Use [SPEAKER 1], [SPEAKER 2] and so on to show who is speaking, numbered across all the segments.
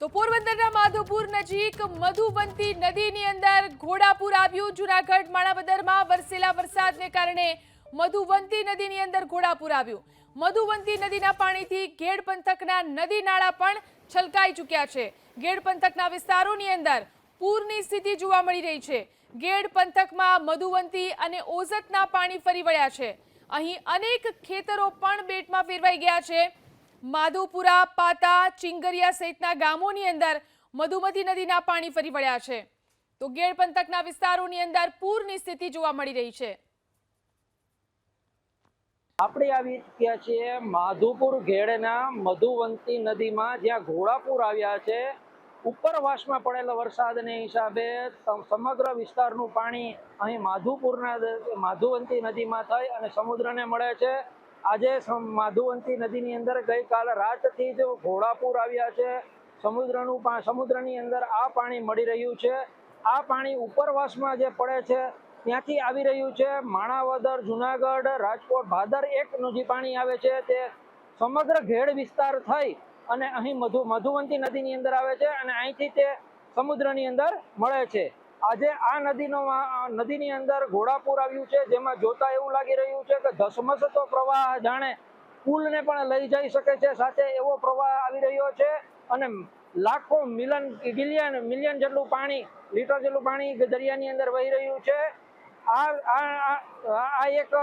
[SPEAKER 1] તો પોરબંદરના માધવપુર નજીક મધુવંતી નદીની અંદર ઘોડાપુર આવ્યું। જૂનાગઢ માણાવદરમાં વરસેલા વરસાદને કારણે મધુવંતી નદીની અંદર ઘોડાપુર આવ્યું। મધુવંતી નદીના પાણીથી ગેડ પંથકના નદી નાળા પણ છલકાઈ ચૂક્યા છે। ગેડ પંથકના વિસ્તારોની અંદર પૂરની સ્થિતિ જોવા મળી રહી છે। ગેડ પંથકમાં મધુવંતી અને ઓઝતના પાણી ફરી વળ્યા છે। અહીં અનેક ખેતરો પણ બેટમાં ફેરવાઈ ગયા છે। માધવપુરા, પાતા, ચિંગરિયા સહિતના ગામોની અંદર મધુમતી નદીના પાણી ફરી વળ્યા છે। તો ગેડ પંથકના વિસ્તારોની અંદર પૂરની સ્થિતિ જોવા મળી રહી છે।
[SPEAKER 2] આપણે આવી ચૂક્યા છીએ માધવપુર ગેડના મધુવંતી નદીમાં, જ્યાં ઘોડાપુર આવ્યા છે। ઉપરવાસમાં પડેલા વરસાદને હિસાબે સમગ્ર વિસ્તારનું પાણી અહીં માધુવંતી નદીમાં થઈ અને સમુદ્રને મળે છે। આજે માધુવંતી નદીની અંદર ગઈકાલ રાતથી જ ઘોડાપુર આવ્યા છે। સમુદ્રની અંદર આ પાણી મળી રહ્યું છે। આ પાણી ઉપરવાસમાં જે પડે છે ત્યાંથી આવી રહ્યું છે। માણાવદર, જૂનાગઢ, રાજકોટ, ભાદર એકનું જે પાણી આવે છે તે સમગ્ર ઘેડ વિસ્તાર થઈ અને અહીં મધુવંતી નદીની અંદર આવે છે અને અહીંથી તે સમુદ્રની અંદર મળે છે। આજે આ નદીની અંદર ઘોડાપુર આવ્યું છે, જેમાં જોતા એવું લાગી રહ્યું છે કે ધસમસતો પ્રવાહ જાણે પુલને પણ લઈ જઈ શકે છે, સાથે એવો પ્રવાહ આવી રહ્યો છે અને લાખો મિલિયન જેટલું પાણી, લીટર જેટલું પાણી દરિયાની અંદર વહી રહ્યું છે। આ એક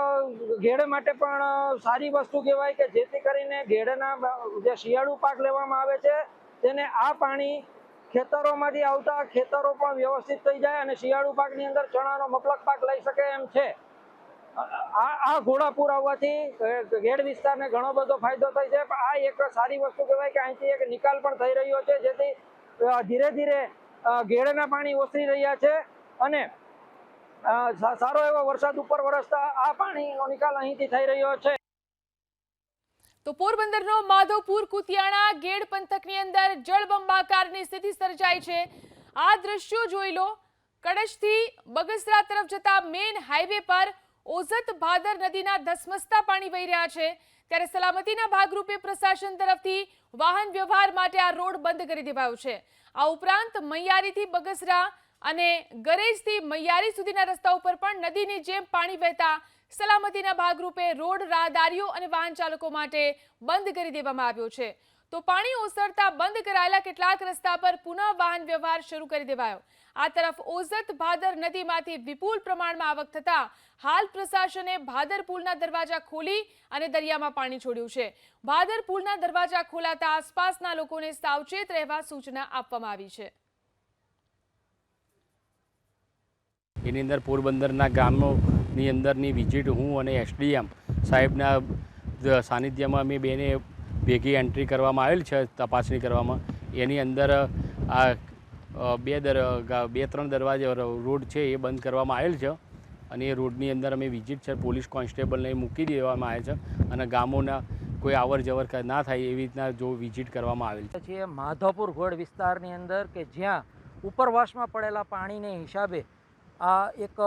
[SPEAKER 2] ઘેડ માટે પણ સારી વસ્તુ કહેવાય કે જેથી કરીને ઘેડના જે શિયાળુ પાક લેવામાં આવે છે તેને આ પાણી ખેતરોમાંથી આવતા ખેતરો પણ વ્યવસ્થિત થઈ જાય અને શિયાળુ પાકની અંદર ચણાનો મફલક પાક લઈ શકે એમ છે। આ ઘોડાપુર આવવાથી ઘેડ વિસ્તારને ઘણો બધો ફાયદો થાય છે, પણ આ એક સારી વસ્તુ કહેવાય કે અહીંથી એક નિકાલ પણ થઈ રહ્યો છે, જેથી ધીરે ધીરે ઘેડના પાણી ઓસરી રહ્યા છે અને સારો એવો વરસાદ ઉપર વરસતા આ પાણીનો નિકાલ અહીંથી થઈ રહ્યો છે।
[SPEAKER 1] તો પોરબંદરનો માધવપુર કુતિયાણા ગેડ પંથકની અંદર જળબંબાકારની સ્થિતિ સર્જાઈ છે। આ દ્રશ્યો જોઈ લો। કડછથી બગસરા તરફ જતા મેઇન હાઈવે પર ઓઝત ભાદર નદીના ધસમસતા પાણી વહી રહ્યા છે, ત્યારે સલામતીના ભાગરૂપે પ્રશાસન તરફથી વાહન વ્યવહાર માટે આ રોડ બંધ કરી દેવાયો છે। આ ઉપરાંત મૈયારીથી બગસરા અને ગરેજથી મૈયારી સુધીના રસ્તા ઉપર પણ નદીની જેમ પાણી વહેતા સલામતીના ભાગરૂપે રોડ રાહદારીઓ અને વાહન ચાલકો માટે બંધ કરી દેવામાં આવ્યો છે। તો પાણી ઓસરતા બંધ કરાયેલા કેટલાક રસ્તા પર પુનઃ વાહન વ્યવહાર શરૂ કરી દેવાયો। આ તરફ ઓઝત ભાદર નદીમાંથી વિપુલ પ્રમાણમાં આવક થતા હાલ પ્રશાસને ભાદર પુલના દરવાજા ખોલી અને દરિયામાં પાણી છોડ્યું છે। ભાદર પુલના દરવાજા ખોલાતા આસપાસના લોકોને સાવચેત રહેવા સૂચના આપવામાં આવી છે।
[SPEAKER 3] એની અંદર પોરબંદરના ગામોની અંદરની વિઝિટ હું અને એસડીએમ સાહેબના સાનિધ્યમાં અમે બેને ભેગી એન્ટ્રી કરવામાં આવેલ છે તપાસણી કરવામાં। એની અંદર આ બે ત્રણ દરવાજા રોડ છે એ બંધ કરવામાં આવેલ છે અને એ રોડની અંદર અમે વિઝિટ છે પોલીસ કોન્સ્ટેબલને મૂકી દેવામાં આવે છે અને ગામોના કોઈ આવર જવર ના થાય એવી રીતના જો વિઝિટ કરવામાં આવેલ
[SPEAKER 2] છે। માધવપુર ઘોડ વિસ્તારની અંદર કે જ્યાં ઉપરવાસમાં પડેલા પાણીને હિસાબે આ એક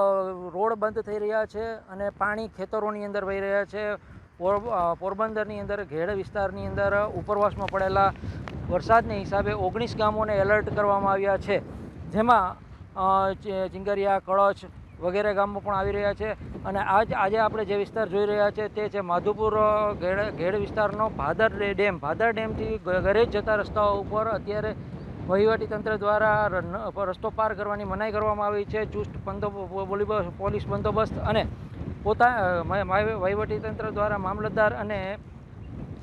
[SPEAKER 2] રોડ બંધ થઈ રહ્યા છે અને પાણી ખેતરોની અંદર વહી રહ્યા છે। પોરબંદરની અંદર ઘેડ વિસ્તારની અંદર ઉપરવાસમાં પડેલા વરસાદને હિસાબે 19 ગામોને એલર્ટ કરવામાં આવ્યા છે, જેમાં ચિંગરિયા, કળછ વગેરે ગામો પણ આવી રહ્યા છે અને આજે આપણે જે વિસ્તાર જોઈ રહ્યા છે તે છે માધવપુર ઘેડ વિસ્તારનો ભાદર ડેમ। ભાદર ડેમથી ગરેજ જતા રસ્તાઓ ઉપર અત્યારે વહીવટીતંત્ર દ્વારા રસ્તો પાર કરવાની મનાઈ કરવામાં આવી છે। ચુસ્ત પોલીસ બંદોબસ્ત અને વહીવટીતંત્ર દ્વારા મામલતદાર અને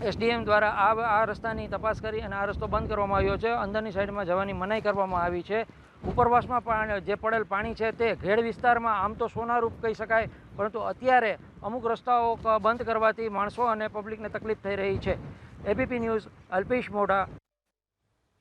[SPEAKER 2] એસડીએમ દ્વારા આ રસ્તાની તપાસ કરી અને આ રસ્તો બંધ કરવામાં આવ્યો છે। અંદરની સાઈડમાં જવાની મનાઈ કરવામાં આવી છે। ઉપરવાસમાં જે પડેલ પાણી છે તે ઘેડ વિસ્તારમાં આમ તો સોનારૂપ કહી શકાય, પરંતુ અત્યારે અમુક રસ્તાઓ બંધ કરવાથી માણસો અને પબ્લિકને તકલીફ થઈ રહી છે। એબીપી ન્યૂઝ, અલ્પેશ મોઢા,